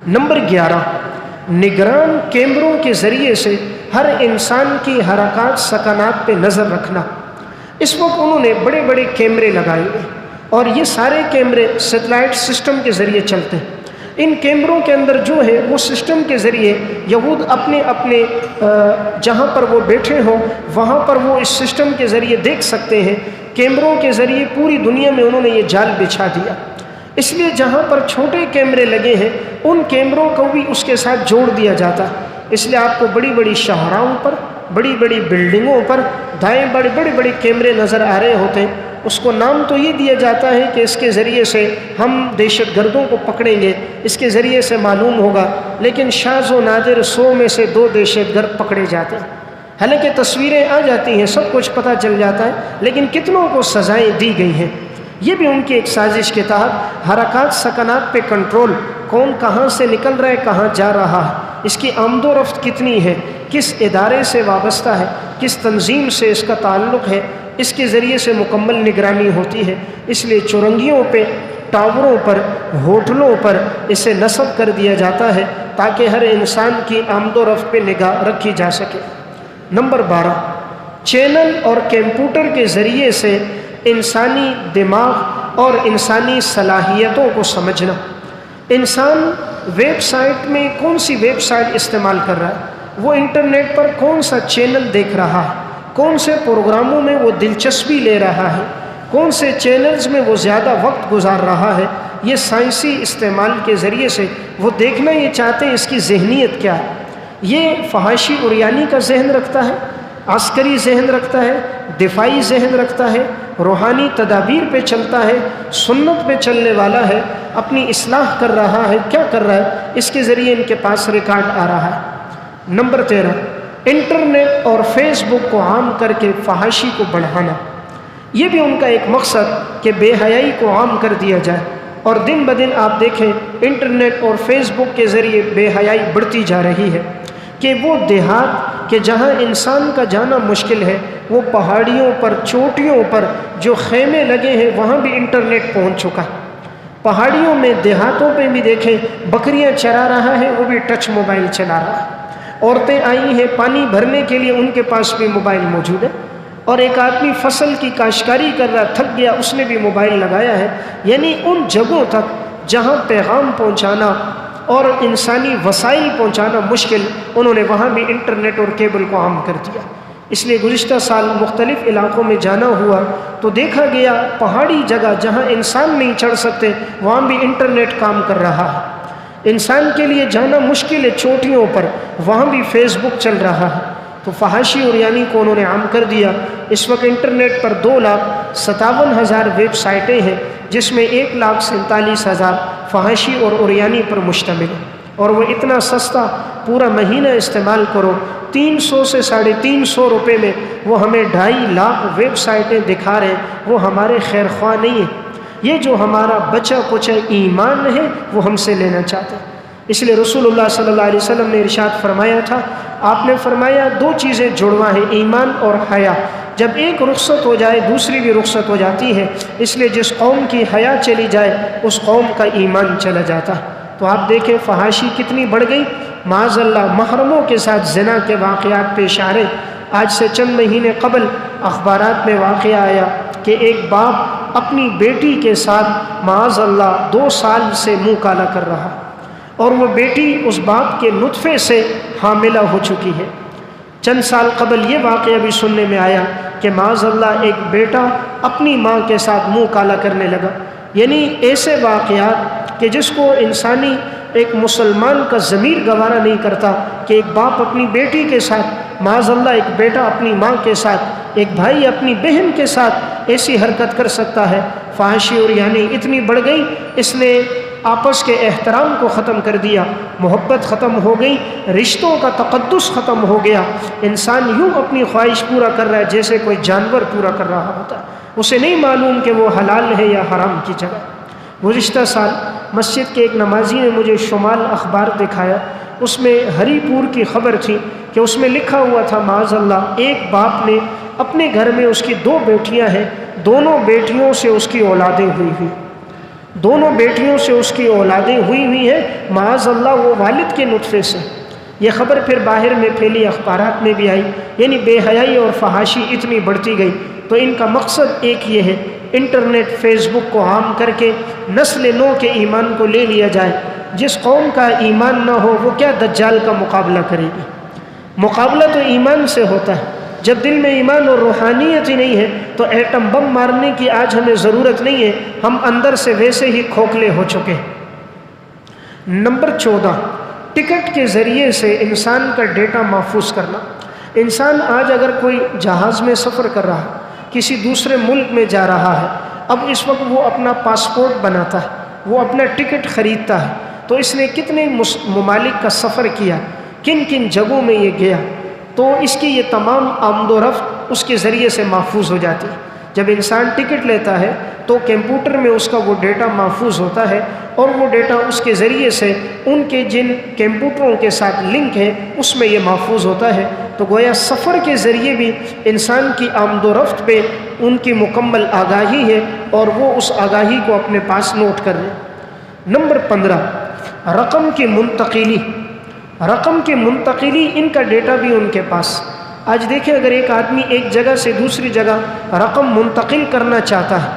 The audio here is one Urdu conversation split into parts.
نمبر 11، نگران کیمروں کے ذریعے سے ہر انسان کی حرکات سکنات پہ نظر رکھنا۔ اس وقت انہوں نے بڑے بڑے کیمرے لگائے ہوئے اور یہ سارے کیمرے سیٹلائٹ سسٹم کے ذریعے چلتے ہیں۔ ان کیمروں کے اندر جو ہے وہ سسٹم کے ذریعے یہود اپنے اپنے جہاں پر وہ بیٹھے ہوں وہاں پر وہ اس سسٹم کے ذریعے دیکھ سکتے ہیں۔ کیمروں کے ذریعے پوری دنیا میں انہوں نے یہ جال بچھا دیا۔ اس لیے جہاں پر چھوٹے کیمرے لگے ہیں ان کیمروں کو بھی اس کے ساتھ جوڑ دیا جاتا ہے۔ اس لیے آپ کو بڑی بڑی شاہراہوں پر، بڑی بڑی بلڈنگوں پر دائیں بڑے بڑے بڑے کیمرے نظر آ رہے ہوتے ہیں۔ اس کو نام تو یہ دیا جاتا ہے کہ اس کے ذریعے سے ہم دہشت گردوں کو پکڑیں گے، اس کے ذریعے سے معلوم ہوگا، لیکن شاذ و نادر 100 میں سے 2 دہشت گرد پکڑے جاتے ہیں۔ حالانکہ تصویریں آ جاتی ہیں، سب کچھ پتہ چل جاتا ہے، لیکن کتنوں کو سزائیں دی گئی ہیں۔ یہ بھی ان کی ایک سازش کے تحت حرکات سکنات پہ کنٹرول، کون کہاں سے نکل رہا ہے، کہاں جا رہا ہے، اس کی آمد و رفت کتنی ہے، کس ادارے سے وابستہ ہے، کس تنظیم سے اس کا تعلق ہے، اس کے ذریعے سے مکمل نگرانی ہوتی ہے۔ اس لیے چورنگیوں پہ، ٹاوروں پر، ہوٹلوں پر اسے نصب کر دیا جاتا ہے تاکہ ہر انسان کی آمد و رفت پہ نگاہ رکھی جا سکے۔ نمبر 12، چینل اور کمپیوٹر کے ذریعے سے انسانی دماغ اور انسانی صلاحیتوں کو سمجھنا۔ انسان ویب سائٹ میں کون سی ویب سائٹ استعمال کر رہا ہے، وہ انٹرنیٹ پر کون سا چینل دیکھ رہا ہے، کون سے پروگراموں میں وہ دلچسپی لے رہا ہے، کون سے چینلز میں وہ زیادہ وقت گزار رہا ہے، یہ سائنسی استعمال کے ذریعے سے وہ دیکھنا یہ چاہتے ہیں اس کی ذہنیت کیا ہے۔ یہ فحاشی عریانی کا ذہن رکھتا ہے، عسکری ذہن رکھتا ہے، دفاعی ذہن رکھتا ہے، روحانی تدابیر پہ چلتا ہے، سنت پہ چلنے والا ہے، اپنی اصلاح کر رہا ہے، کیا کر رہا ہے، اس کے ذریعے ان کے پاس ریکارڈ آ رہا ہے۔ نمبر 13، انٹرنیٹ اور فیس بک کو عام کر کے فحاشی کو بڑھانا۔ یہ بھی ان کا ایک مقصد کہ بے حیائی کو عام کر دیا جائے، اور دن بدن آپ دیکھیں انٹرنیٹ اور فیس بک کے ذریعے بے حیائی بڑھتی جا رہی ہے کہ وہ دیہات کہ جہاں انسان کا جانا مشکل ہے، وہ پہاڑیوں پر، چوٹیوں پر جو خیمے لگے ہیں وہاں بھی انٹرنیٹ پہنچ چکا ہے۔ پہاڑیوں میں، دیہاتوں پہ بھی دیکھیں بکریاں چرا رہا ہے، وہ بھی ٹچ موبائل چلا رہا ہے۔ عورتیں آئی ہیں پانی بھرنے کے لیے، ان کے پاس بھی موبائل موجود ہے، اور ایک آدمی فصل کی کاشتکاری کر رہا، تھک گیا، اس نے بھی موبائل لگایا ہے۔ یعنی ان جگہوں تک جہاں پیغام پہنچانا اور انسانی وسائل پہنچانا مشکل، انہوں نے وہاں بھی انٹرنیٹ اور کیبل کو عام کر دیا۔ اس لیے گزشتہ سال مختلف علاقوں میں جانا ہوا تو دیکھا گیا پہاڑی جگہ جہاں انسان نہیں چڑھ سکتے وہاں بھی انٹرنیٹ کام کر رہا ہے۔ انسان کے لیے جانا مشکل ہے چوٹیوں پر، وہاں بھی فیس بک چل رہا ہے۔ تو فحاشی عریانی کو انہوں نے عام کر دیا۔ اس وقت انٹرنیٹ پر 2,57,000 ویب سائٹیں ہیں، جس میں 1,47,000 فحاشی اور عریانی پر مشتمل ہے، اور وہ اتنا سستا، پورا مہینہ استعمال کرو 300 سے 350 روپے میں وہ ہمیں 2.5 لاکھ ویب سائٹیں دکھا رہے ہیں۔ وہ ہمارے خیر خواہ نہیں ہیں، یہ جو ہمارا بچا کچا ایمان ہے وہ ہم سے لینا چاہتے ہیں۔ اس لیے رسول اللہ صلی اللہ علیہ وسلم نے ارشاد فرمایا تھا، آپ نے فرمایا 2 چیزیں جڑواں ہیں، ایمان اور حیا۔ جب ایک رخصت ہو جائے دوسری بھی رخصت ہو جاتی ہے، اس لیے جس قوم کی حیا چلی جائے اس قوم کا ایمان چلا جاتا ہے۔ تو آپ دیکھیں فحاشی کتنی بڑھ گئی، معاذ اللہ محرموں کے ساتھ زنا کے واقعات پیش آ رہے۔ آج سے چند مہینے قبل اخبارات میں واقعہ آیا کہ ایک باپ اپنی بیٹی کے ساتھ معاذ اللہ 2 سال سے منہ کالا کر رہا، اور وہ بیٹی اس باپ کے نطفے سے حاملہ ہو چکی ہے۔ چند سال قبل یہ واقعہ بھی سننے میں آیا کہ معاذ اللہ ایک بیٹا اپنی ماں کے ساتھ منہ کالا کرنے لگا۔ یعنی ایسے واقعات کہ جس کو انسانی ایک مسلمان کا ضمیر گوارا نہیں کرتا کہ ایک باپ اپنی بیٹی کے ساتھ، معاذ اللہ ایک بیٹا اپنی ماں کے ساتھ، ایک بھائی اپنی بہن کے ساتھ ایسی حرکت کر سکتا ہے۔ فحاشی اور یعنی اتنی بڑھ گئی، اس نے آپس کے احترام کو ختم کر دیا، محبت ختم ہو گئی، رشتوں کا تقدس ختم ہو گیا۔ انسان یوں اپنی خواہش پورا کر رہا ہے جیسے کوئی جانور پورا کر رہا ہوتا ہے، اسے نہیں معلوم کہ وہ حلال ہے یا حرام کی جگہ۔ گزشتہ سال مسجد کے ایک نمازی نے مجھے شمال اخبار دکھایا، اس میں ہری پور کی خبر تھی کہ اس میں لکھا ہوا تھا معاذ اللہ ایک باپ نے اپنے گھر میں، اس کی 2 بیٹیاں ہیں، دونوں بیٹیوں سے اس کی اولادیں ہوئی۔ دونوں بیٹیوں سے اس کی اولادیں ہوئی ہیں، معاذ اللہ وہ والد کے نطفے سے۔ یہ خبر پھر باہر میں پھیلی، اخبارات میں بھی آئی، یعنی بے حیائی اور فحاشی اتنی بڑھتی گئی۔ تو ان کا مقصد ایک یہ ہے، انٹرنیٹ فیس بک کو عام کر کے نسل نو کے ایمان کو لے لیا جائے۔ جس قوم کا ایمان نہ ہو وہ کیا دجال کا مقابلہ کرے گی؟ مقابلہ تو ایمان سے ہوتا ہے۔ جب دل میں ایمان اور روحانیت ہی نہیں ہے تو ایٹم بم مارنے کی آج ہمیں ضرورت نہیں ہے، ہم اندر سے ویسے ہی کھوکھلے ہو چکے ہیں۔ نمبر 14، ٹکٹ کے ذریعے سے انسان کا ڈیٹا محفوظ کرنا۔ انسان آج اگر کوئی جہاز میں سفر کر رہا ہے، کسی دوسرے ملک میں جا رہا ہے، اب اس وقت وہ اپنا پاسپورٹ بناتا ہے، وہ اپنا ٹکٹ خریدتا ہے، تو اس نے کتنے ممالک کا سفر کیا، کن کن جگہوں میں یہ گیا، تو اس کی یہ تمام آمد و رفت اس کے ذریعے سے محفوظ ہو جاتی ہے۔ جب انسان ٹکٹ لیتا ہے تو کمپیوٹر میں اس کا وہ ڈیٹا محفوظ ہوتا ہے، اور وہ ڈیٹا اس کے ذریعے سے ان کے جن کمپیوٹروں کے ساتھ لنک ہے اس میں یہ محفوظ ہوتا ہے۔ تو گویا سفر کے ذریعے بھی انسان کی آمد و رفت پہ ان کی مکمل آگاہی ہے، اور وہ اس آگاہی کو اپنے پاس نوٹ کر لیں۔ نمبر 15، رقم کی منتقلی۔ رقم کی منتقلی، ان کا ڈیٹا بھی ان کے پاس۔ آج دیکھیں، اگر ایک آدمی ایک جگہ سے دوسری جگہ رقم منتقل کرنا چاہتا ہے،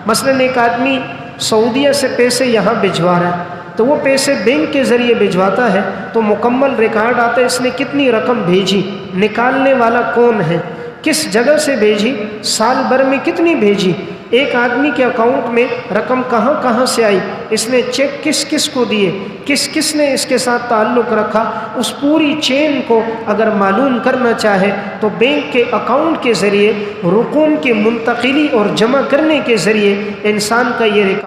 مثلاً ایک آدمی سعودیہ سے پیسے یہاں بھجوا رہا ہے، تو وہ پیسے بینک کے ذریعے بھجواتا ہے تو مکمل ریکارڈ آتا ہے اس نے کتنی رقم بھیجی، نکالنے والا کون ہے، کس جگہ سے بھیجی، سال بھر میں کتنی بھیجی، ایک آدمی کے اکاؤنٹ میں رقم کہاں کہاں سے آئی، اس نے چیک کس کس کو دیے، کس کس نے اس کے ساتھ تعلق رکھا، اس پوری چین کو اگر معلوم کرنا چاہے تو بینک کے اکاؤنٹ کے ذریعے رقوم کی منتقلی اور جمع کرنے کے ذریعے انسان کا یہ ریکارڈ